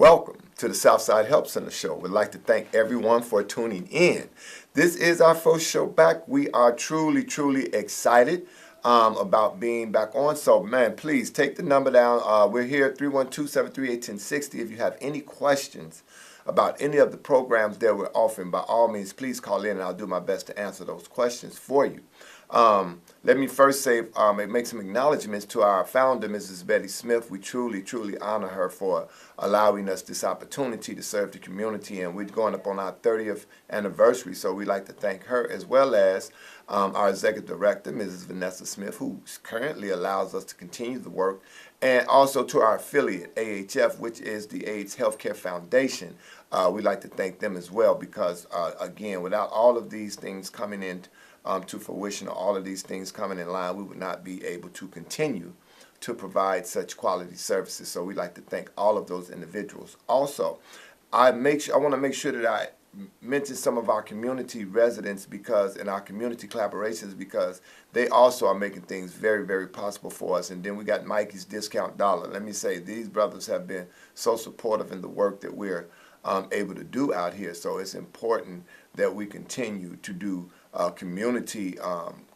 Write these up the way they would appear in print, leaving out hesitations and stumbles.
Welcome to the Southside Help Center show. We'd like to thank everyone for tuning in. This is our first show back. We are truly excited about being back on. So, man, please take the number down. We're here at 312-738-1060. If you have any questions about any of the programs that we're offering, by all means, please call in and I'll do my best to answer those questions for you. Let me first say, make some acknowledgments to our founder, Mrs. Betty Smith. We truly honor her for allowing us this opportunity to serve the community, and we're going up on our 30th anniversary, so we'd like to thank her, as well as our executive director, Mrs. Vanessa Smith, who currently allows us to continue the work, and also to our affiliate, AHF, which is the AIDS Healthcare Foundation. We'd like to thank them as well, because, again, without all of these things coming in to fruition, all of these things coming in line, we would not be able to continue to provide such quality services. So we'd like to thank all of those individuals. Also, I want to make sure that I mention some of our community residents, because in our community collaborations, because they also are making things very possible for us. And then we got Mikey's Discount Dollar. Let me say, these brothers have been so supportive in the work that we're able to do out here. So it's important that we continue to do community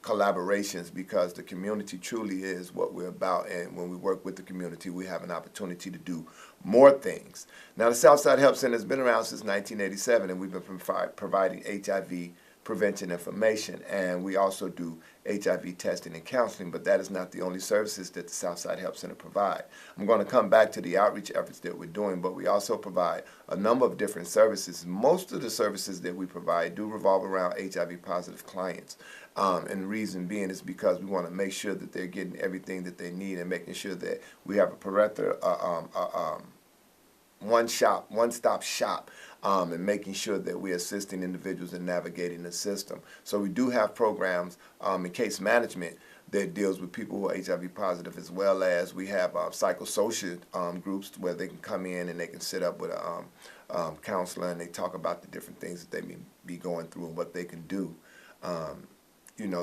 collaborations, because the community truly is what we're about, and when we work with the community, we have an opportunity to do more things. Now, the Southside Help Center has been around since 1987, and we've been providing HIV prevention information, and we also do HIV testing and counseling, but that is not the only services that the Southside Help Center provide. I'm going to come back to the outreach efforts that we're doing, but we also provide a number of different services. Most of the services that we provide do revolve around HIV positive clients, and the reason being is because we want to make sure that they're getting everything that they need, and making sure that we have a one-stop shop, and making sure that we're assisting individuals in navigating the system. So we do have programs in case management that deals with people who are HIV positive, as well as we have psychosocial groups where they can come in and they can sit up with a counselor, and they talk about the different things that they may be going through and what they can do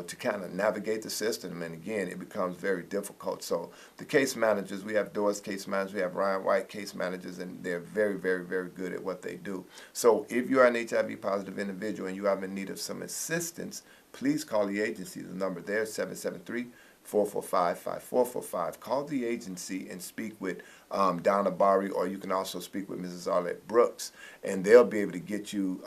to kind of navigate the system. And again, it becomes very difficult. So the case managers, we have Doris case managers, we have Ryan White case managers, and they're very good at what they do. So if you are an HIV positive individual and you are in need of some assistance, please call the agency. The number there is 773-445-5445. Call the agency and speak with Donna Barry, or you can also speak with Mrs. Arlette Brooks, and they'll be able to get you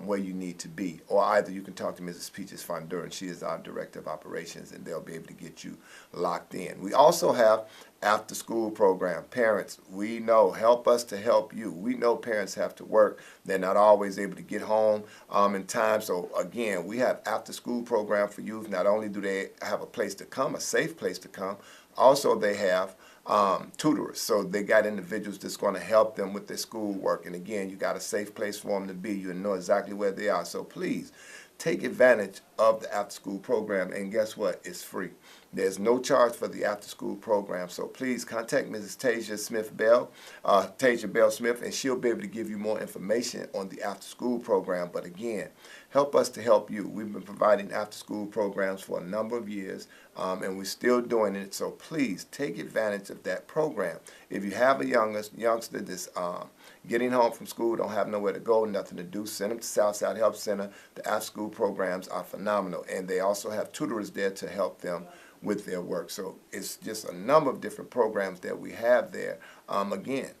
where you need to be. Or either you can talk to Mrs. Peaches Fonduran. She is our Director of Operations, and they'll be able to get you locked in. We also have after-school program. Parents, we know, help us to help you. We know parents have to work. They're not always able to get home in time. So again, we have after-school program for youth. Not only do they have a place to come, a safe place to come, also they have tutors. So they got individuals that's going to help them with their schoolwork. And again, you got a safe place for them to be. You know exactly where they are. So please take advantage of the after-school program. And guess what? It's free. There's no charge for the after-school program. So please contact Mrs. Tasia Bell Smith, and she'll be able to give you more information on the after-school program. But again, help us to help you. We've been providing after-school programs for a number of years, and we're still doing it. So please take advantage of that program. If you have a youngster that's getting home from school, don't have nowhere to go, nothing to do, send them to Southside Help Center. The after-school programs are phenomenal, and they also have tutors there to help them with their work. So it's just a number of different programs that we have there. Again,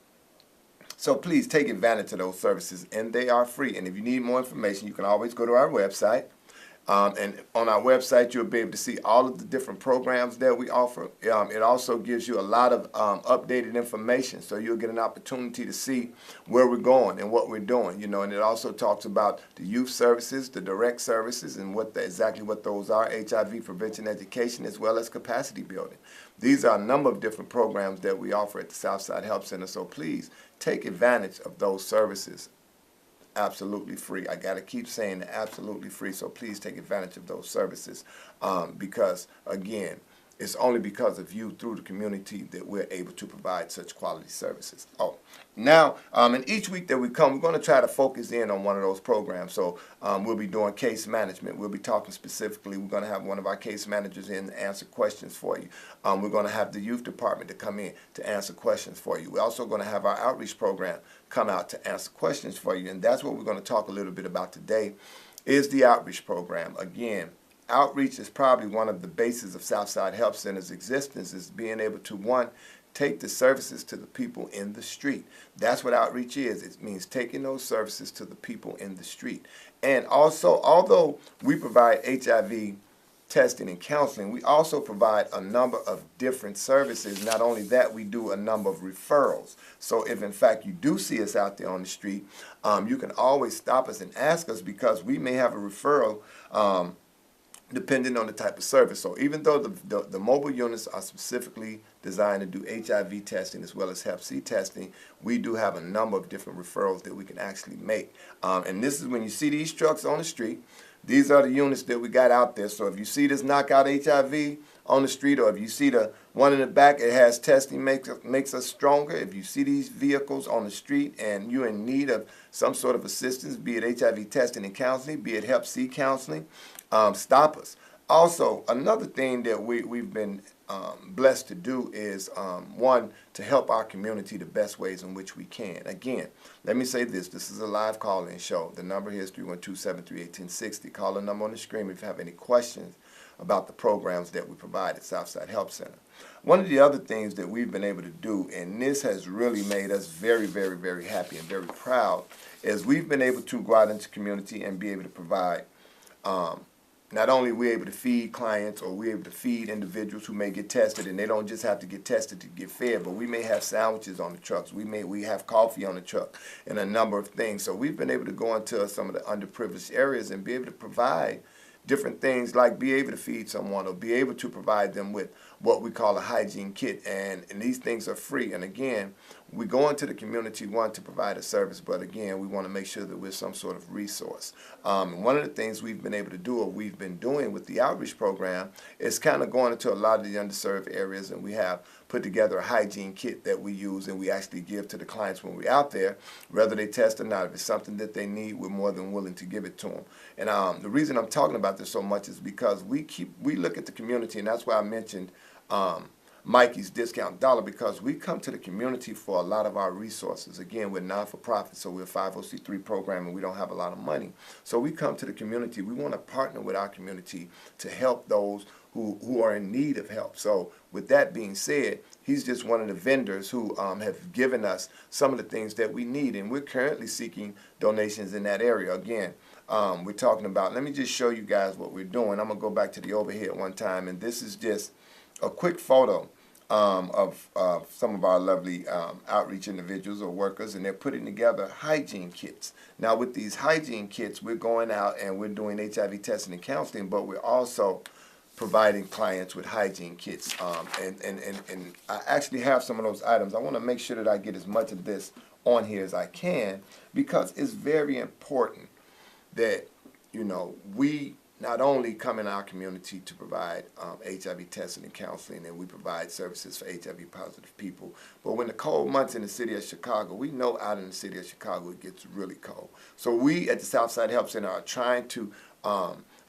so please take advantage of those services, and they are free. And if you need more information, you can always go to our website. And on our website, you'll be able to see all of the different programs that we offer. It also gives you a lot of updated information, so you'll get an opportunity to see where we're going and what we're doing. And it also talks about the youth services, the direct services, and exactly what those are: HIV prevention education, as well as capacity building. These are a number of different programs that we offer at the Southside Help Center. So please take advantage of those services. Absolutely free. I got to keep saying absolutely free. So please take advantage of those services, because again, it's only because of you through the community that we're able to provide such quality services. Oh, now, and each week that we come, we're going to try to focus in on one of those programs. So we'll be doing case management. We'll be talking specifically. We're going to have one of our case managers in to answer questions for you. We're going to have the youth department to come in to answer questions for you. We're also going to have our outreach program come out to answer questions for you. And that's what we're going to talk a little bit about today, is the outreach program. Again, outreach is probably one of the bases of Southside Health Center's existence, is being able to, one, take the services to the people in the street. That's what outreach is. It means taking those services to the people in the street. And also, although we provide HIV testing and counseling, we also provide a number of different services. Not only that, we do a number of referrals. So if in fact you do see us out there on the street, you can always stop us and ask us, because we may have a referral depending on the type of service. So even though the mobile units are specifically designed to do HIV testing as well as Hep C testing, we do have a number of different referrals that we can actually make. And this is when you see these trucks on the street. These are the units that we got out there. So if you see this knockout HIV on the street, or if you see the one in the back, it has testing, makes us stronger. If you see these vehicles on the street and you're in need of some sort of assistance, be it HIV testing and counseling, be it Hep C counseling, stop us. Also, another thing that we've been blessed to do is, one, to help our community the best ways in which we can. Again, let me say this. This is a live call-in show. The number here is 312-738-1060. Call the number on the screen if you have any questions about the programs that we provide at Southside Health Center. One of the other things that we've been able to do, and this has really made us very, very, very happy and very proud, is we've been able to go out into the community and be able to provide not only are we able to feed clients, or we're able to feed individuals who may get tested, and they don't just have to get tested to get fed, but we may have sandwiches on the trucks. We have coffee on the truck and a number of things. So we've been able to go into some of the underprivileged areas and be able to provide different things, like be able to feed someone or be able to provide them with what we call a hygiene kit. And these things are free. And again, we go into the community, one, to provide a service, but again, we want to make sure that we're some sort of resource. One of the things we've been able to do, or we've been doing with the outreach program, is kind of going into a lot of the underserved areas, and we have put together a hygiene kit that we use and we actually give to the clients when we're out there, whether they test or not. If it's something that they need, we're more than willing to give it to them. And the reason I'm talking about this so much is because we look at the community, and that's why I mentioned Mikey's Discount Dollar, because we come to the community for a lot of our resources. Again, we're non-for-profit, so we're a 501c3 program and we don't have a lot of money. So we come to the community. We want to partner with our community to help those who are in need of help. So with that being said, he's just one of the vendors who have given us some of the things that we need, and we're currently seeking donations in that area. Again, we're talking about, let me just show you guys what we're doing. I'm going to go back to the overhead one time, and this is just a quick photo of some of our lovely outreach individuals or workers, and they're putting together hygiene kits. Now with these hygiene kits, we're going out and we're doing HIV testing and counseling, but we're also providing clients with hygiene kits. And I actually have some of those items. I want to make sure that I get as much of this on here as I can, because it's very important that, you know, we not only come in our community to provide HIV testing and counseling, and we provide services for HIV positive people, but when the cold months in the city of Chicago, we know out in the city of Chicago it gets really cold. So we at the Southside Health Center are trying to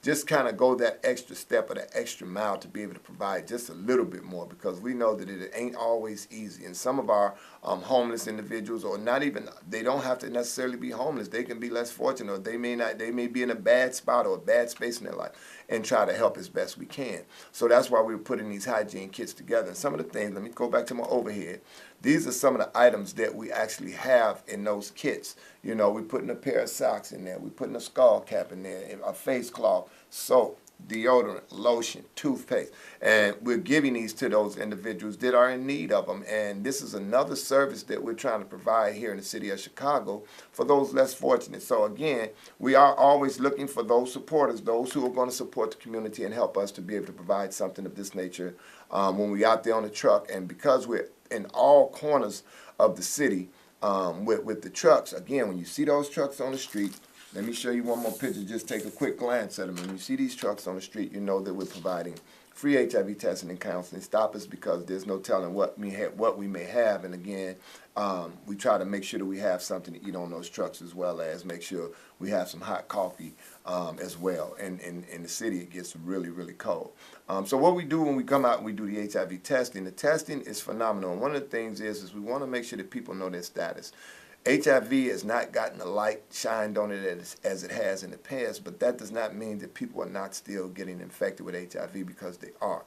just kind of go that extra step or that extra mile to be able to provide just a little bit more, because we know that it ain't always easy. And some of our homeless individuals, or not even, they don't have to necessarily be homeless. They can be less fortunate, or they may be in a bad spot or a bad space in their life, and try to help as best we can. So that's why we're putting these hygiene kits together. And some of the things, let me go back to my overhead. These are some of the items that we actually have in those kits. You know, we're putting a pair of socks in there. We're putting a skull cap in there, a face cloth, soap, deodorant, lotion, toothpaste. And we're giving these to those individuals that are in need of them. And this is another service that we're trying to provide here in the city of Chicago for those less fortunate. So again, we are always looking for those supporters, those who are going to support the community and help us to be able to provide something of this nature when we're out there on the truck. And because we're in all corners of the city with the trucks, again, when you see those trucks on the street, Let me show you one more picture. Just take a quick glance at them. When you see these trucks on the street, you know that we're providing free HIV testing and counseling. Stop us because there's no telling what we may have. And again, we try to make sure that we have something to eat on those trucks, as well as make sure we have some hot coffee as well. And in the city, it gets really, really cold. So what we do when we come out and we do the HIV testing, the testing is phenomenal. And one of the things is we want to make sure that people know their status. HIV has not gotten the light shined on it as it has in the past, but that does not mean that people are not still getting infected with HIV, because they are.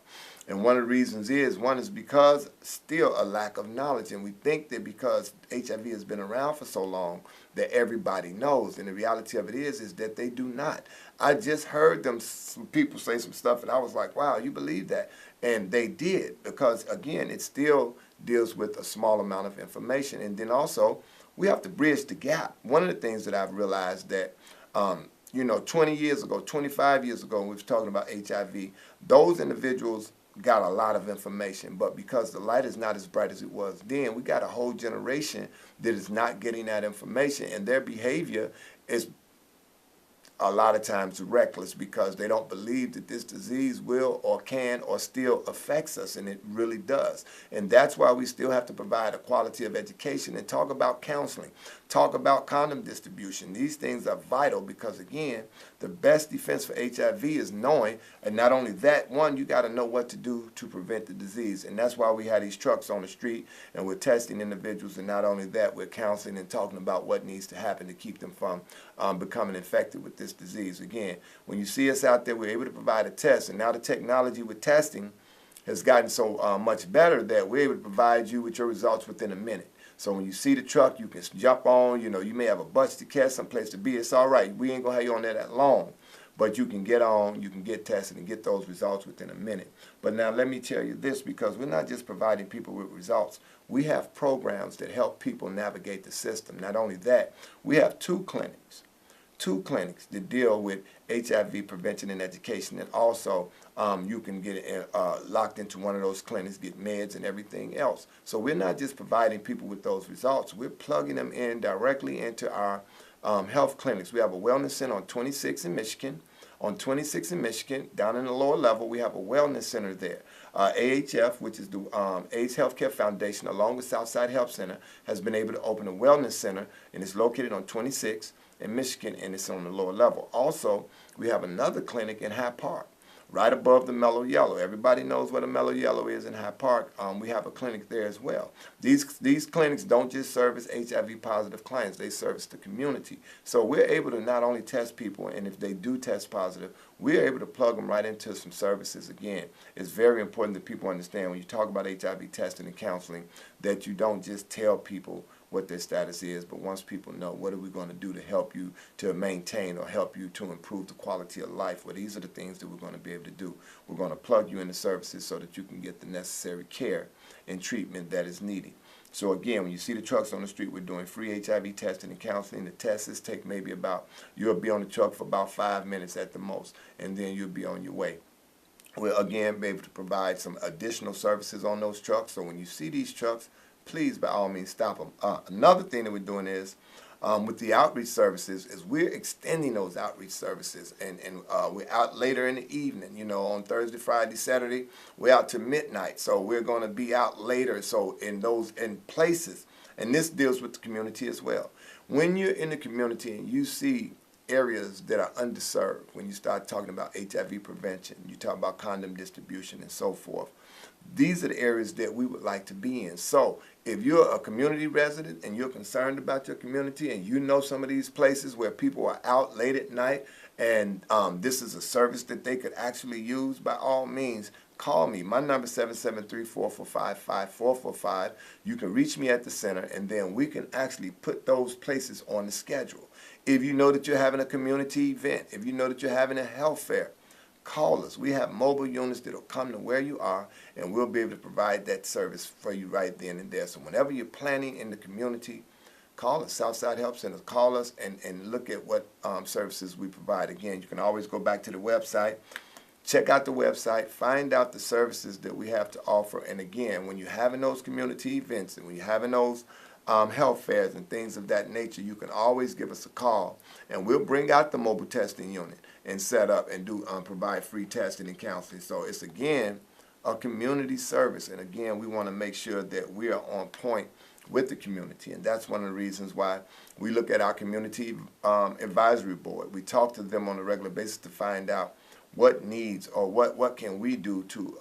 And one of the reasons is because still a lack of knowledge, and we think that because HIV has been around for so long that everybody knows, and the reality of it is that they do not. I just heard some people say some stuff, and I was like, wow, you believe that? And they did, because again, it still deals with a small amount of information. And then also, we have to bridge the gap. One of the things that I've realized that, 20 years ago, 25 years ago, when we were talking about HIV, those individuals got a lot of information. But because the light is not as bright as it was then, we got a whole generation that is not getting that information, and their behavior is a lot of times reckless, because they don't believe that this disease will or can or still affects us, and it really does. And that's why we still have to provide a quality of education and talk about counseling, talk about condom distribution. These things are vital, because again, the best defense for HIV is knowing, and not only that, one, you got to know what to do to prevent the disease. And that's why we have these trucks on the street, and we're testing individuals, and not only that, we're counseling and talking about what needs to happen to keep them from becoming infected with this disease. Again, when you see us out there, we're able to provide a test, and now the technology with testing has gotten so much better that we're able to provide you with your results within a minute. So when you see the truck, you can jump on. You may have a bus to catch, someplace to be. It's all right. We ain't gonna have you on there that long, but you can get on, you can get tested and get those results within a minute. But now let me tell you this, because we're not just providing people with results. We have programs that help people navigate the system. Not only that, we have two clinics that deal with HIV prevention and education, and also you can get locked into one of those clinics, get meds and everything else. So we're not just providing people with those results, we're plugging them in directly into our health clinics. We have a wellness center on 26 in Michigan. On 26 in Michigan, down in the lower level, we have a wellness center there. AHF, which is the AIDS Healthcare Foundation, along with Southside Health Center, has been able to open a wellness center, and it's located on 26 in Michigan, and it's on the lower level. Also, we have another clinic in Hyde Park, right above the Mellow Yellow. Everybody knows what a Mellow Yellow is in Hyde Park. We have a clinic there as well. These clinics don't just service HIV positive clients, they service the community. So we're able to not only test people, and if they do test positive, we're able to plug them right into some services. Again, it's very important that people understand when you talk about HIV testing and counseling that you don't just tell people what their status is, but once people know, what are we going to do to help you to maintain or help you to improve the quality of life? Well, these are the things that we're going to be able to do. We're going to plug you into services so that you can get the necessary care and treatment that is needed. So again, when you see the trucks on the street, we're doing free HIV testing and counseling. The tests take maybe you'll be on the truck for about 5 minutes at the most, and then you'll be on your way. We'll again be able to provide some additional services on those trucks. So when you see these trucks, please, by all means, stop them. Another thing that we're doing is, with the outreach services, is we're extending those outreach services, and we're out later in the evening, on Thursday, Friday, Saturday, we're out to midnight, so we're going to be out later, so in places, and this deals with the community as well. When you're in the community and you see areas that are underserved, when you start talking about HIV prevention, you talk about condom distribution and so forth, these are the areas that we would like to be in. So if you're a community resident and you're concerned about your community, and you know some of these places where people are out late at night, and this is a service that they could actually use, by all means, call me. My number is 773-445-5445. You can reach me at the center, and then we can actually put those places on the schedule. If you know that you're having a community event, if you know that you're having a health fair, call us. We have mobile units that will come to where you are, and we'll be able to provide that service for you right then and there. So whenever you're planning in the community, call us. Southside Health Center, call us and look at what services we provide. Again, you can always go back to the website, check out the website, find out the services that we have to offer. And again, when you're having those community events and when you're having those health fairs and things of that nature, you can always give us a call, and we'll bring out the mobile testing unit and set up and do provide free testing and counseling. So it's, again, a community service, and again, we want to make sure that we are on point with the community, and that's one of the reasons why we look at our community advisory board. We talk to them on a regular basis to find out what needs or what can we do to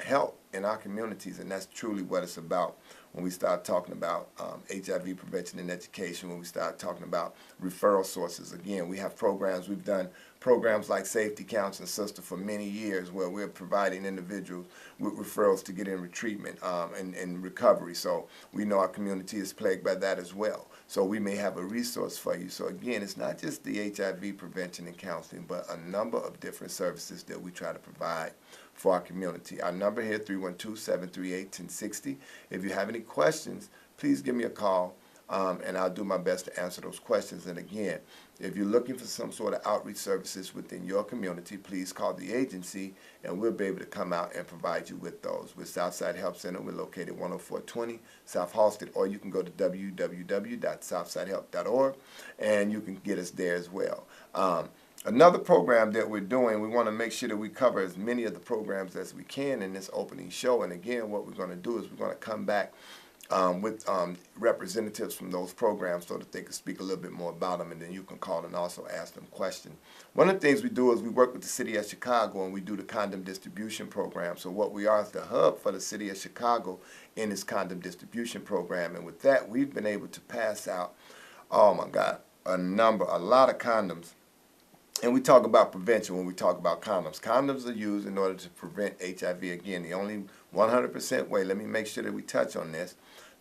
help in our communities, and that's truly what it's about when we start talking about HIV prevention and education, when we start talking about referral sources. Again, we have programs. We've done programs like Safety Counseling Sister for many years, where we're providing individuals with referrals to get in treatment and recovery. So we know our community is plagued by that as well. So we may have a resource for you. So again, it's not just the HIV prevention and counseling, but a number of different services that we try to provide for our community. Our number here, 312-738-1060. If you have any questions, please give me a call, and I'll do my best to answer those questions. And again, if you're looking for some sort of outreach services within your community, please call the agency, and we'll be able to come out and provide you with those. With Southside Help Center, we're located 10420 South Halsted, or you can go to www.southsidehelp.org, and you can get us there as well. Another program that we're doing, we want to make sure that we cover as many of the programs as we can in this opening show. And again, what we're going to do is we're going to come back with representatives from those programs so that they can speak a little bit more about them, and then you can call and also ask them questions. One of the things we do is we work with the City of Chicago, and we do the Condom Distribution program. So what we are is the hub for the City of Chicago in this Condom Distribution program. And with that, we've been able to pass out, oh my God, a lot of condoms. And we talk about prevention when we talk about condoms. Condoms are used in order to prevent HIV. Again, the only 100% way, let me make sure that we touch on this,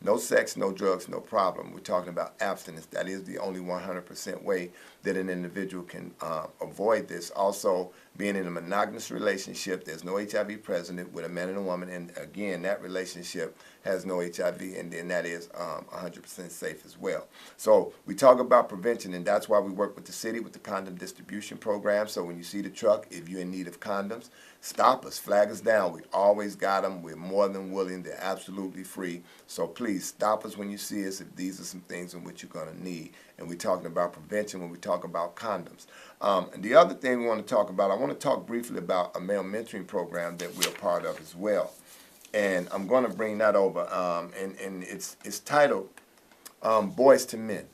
no sex, no drugs, no problem. We're talking about abstinence. That is the only 100% way that an individual can avoid this. Also, being in a monogamous relationship, there's no HIV present with a man and a woman, and again, that relationship has no HIV, and then that is 100% safe as well. So we talk about prevention, and that's why we work with the city with the Condom Distribution program. So when you see the truck, if you're in need of condoms, stop us, flag us down. We always got them. We're more than willing. They're absolutely free. So please stop us when you see us if these are some things in which you're going to need. And we're talking about prevention when we talk about condoms. And the other thing we want to talk about, I want to talk briefly about a male mentoring program that we're a part of as well. And I'm going to bring that over. And it's titled Boys to Men.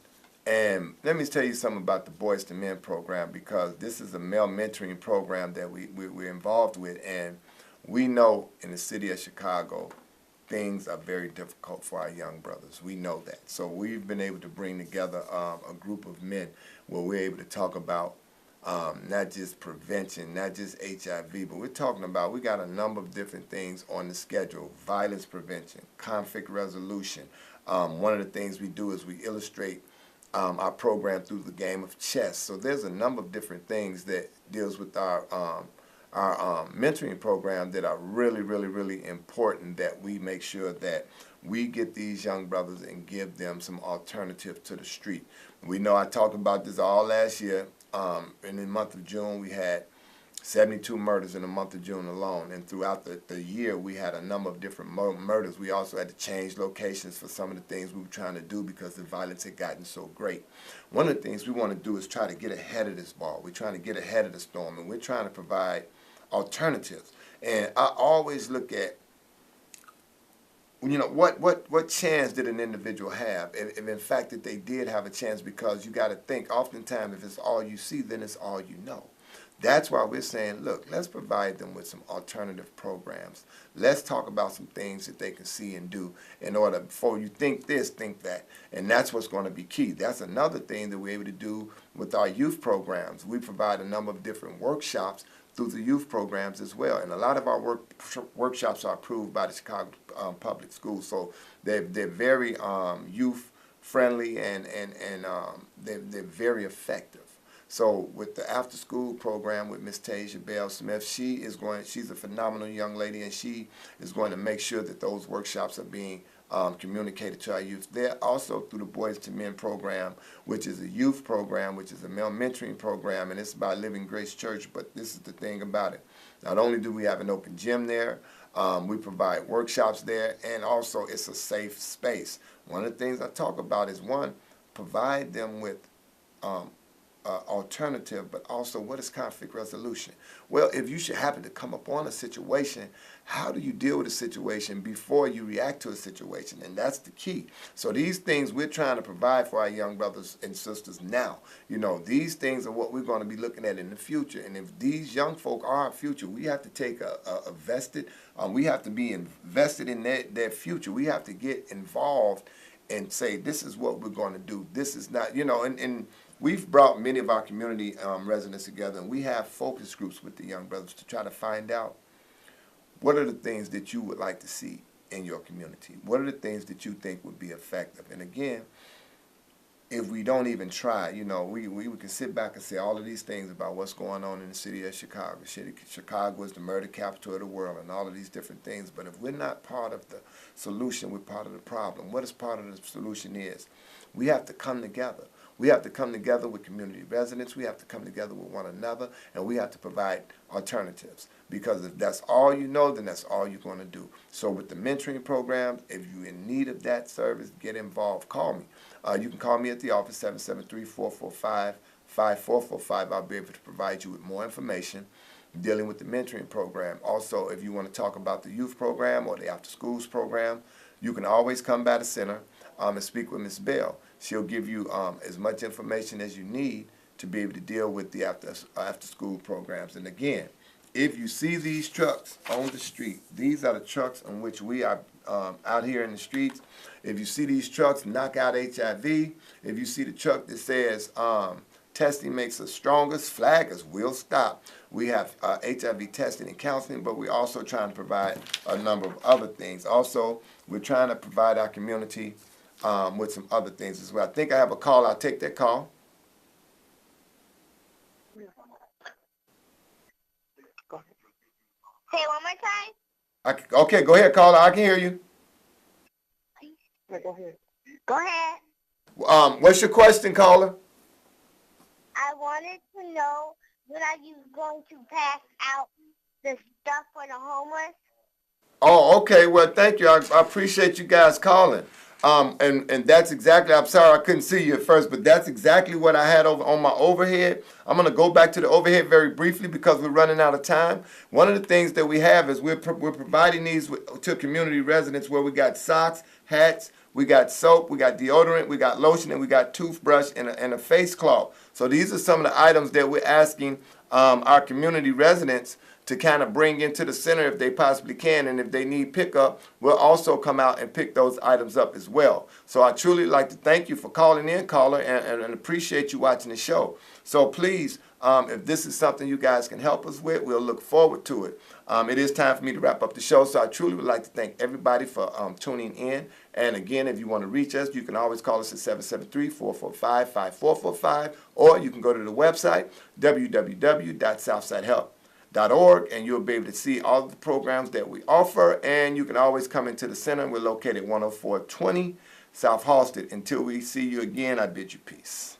And let me tell you something about the Boys to Men program, because this is a male mentoring program that we're involved with. And we know in the city of Chicago, things are very difficult for our young brothers. We know that. So we've been able to bring together a group of men where we're able to talk about not just prevention, not just HIV, but we're talking about, we got a number of different things on the schedule: violence prevention, conflict resolution. One of the things we do is we illustrate our program through the game of chess. So there's a number of different things that deals with our mentoring program that are really, really, really important, that we make sure that we get these young brothers and give them some alternative to the street. We know I talked about this all last year. In the month of June, we had 72 murders in the month of June alone. And throughout the year, we had a number of different murders. We also had to change locations for some of the things we were trying to do because the violence had gotten so great. One of the things we want to do is try to get ahead of this ball. We're trying to get ahead of the storm, and we're trying to provide alternatives. And I always look at, you know, what chance did an individual have if in fact that they did have a chance, because you got to think, oftentimes if it's all you see, then it's all you know. That's why we're saying, look, let's provide them with some alternative programs. Let's talk about some things that they can see and do in order, before you think this, think that. And that's what's going to be key. That's another thing that we're able to do with our youth programs. We provide a number of different workshops through the youth programs as well. And a lot of our workshops are approved by the Chicago Public Schools. So they're very youth-friendly, and they're very effective. So with the after-school program with Miss Tasia Bell Smith, she's a phenomenal young lady, and she is going to make sure that those workshops are being communicated to our youth there. Also through the Boys to Men program, which is a youth program, which is a male mentoring program, and it's by Living Grace Church. But this is the thing about it. Not only do we have an open gym there, we provide workshops there, and also it's a safe space. One of the things I talk about is, one, provide them with alternative, but also what is conflict resolution? Well, if you should happen to come upon a situation, how do you deal with a situation before you react to a situation? And that's the key. So these things we're trying to provide for our young brothers and sisters now. You know, these things are what we're going to be looking at in the future. And if these young folk are our future, we have to take a vested, we have to be invested in their future. We have to get involved and say, this is what we're going to do. This is not, you know, and we've brought many of our community residents together, and we have focus groups with the young brothers to try to find out what are the things that you would like to see in your community. What are the things that you think would be effective? And again, if we don't even try, you know, we can sit back and say all of these things about what's going on in the city of Chicago. Chicago is the murder capital of the world and all of these different things. But if we're not part of the solution, we're part of the problem. What is part of the solution is we have to come together. We have to come together with community residents. We have to come together with one another, and we have to provide alternatives. Because if that's all you know, then that's all you're going to do. So with the mentoring programs, if you're in need of that service, get involved. Call me. You can call me at the office, 773-445-5445. I'll be able to provide you with more information dealing with the mentoring program. Also, if you want to talk about the youth program or the after schools program, you can always come by the center and speak with Ms. Bell. She'll give you as much information as you need to be able to deal with the after school programs. And again, if you see these trucks on the street, these are the trucks on which we are out here in the streets. If you see these trucks, knock out HIV. If you see the truck that says testing makes us stronger, flag us, we'll stop. We have HIV testing and counseling, but we're also trying to provide a number of other things. Also, we're trying to provide our community with some other things as well. I think I have a call. I'll take that call. Say it one more time. Okay, go ahead, caller. I can hear you. Go ahead. Go ahead. What's your question, caller? I wanted to know, when are you going to pass out the stuff for the homeless? Oh, okay. Well, thank you. I appreciate you guys calling. And that's exactly, I'm sorry I couldn't see you at first, but that's exactly what I had over on my overhead. I'm going to go back to the overhead very briefly because we're running out of time. One of the things that we have is we're providing these to community residents where we got socks, hats, we got soap, we got deodorant, we got lotion, and we got toothbrush and a face cloth. So these are some of the items that we're asking our community residents to kind of bring into the center if they possibly can, and if they need pickup, we'll also come out and pick those items up as well. So I truly like to thank you for calling in, caller, and appreciate you watching the show. So please, if this is something you guys can help us with, we'll look forward to it. It is time for me to wrap up the show, so I truly would like to thank everybody for tuning in. And again, if you want to reach us, you can always call us at 773-445-5445, or you can go to the website, www.southsidehelp.org, and you'll be able to see all of the programs that we offer, and you can always come into the center. We're located at 10420 South Halsted. Until we see you again, I bid you peace.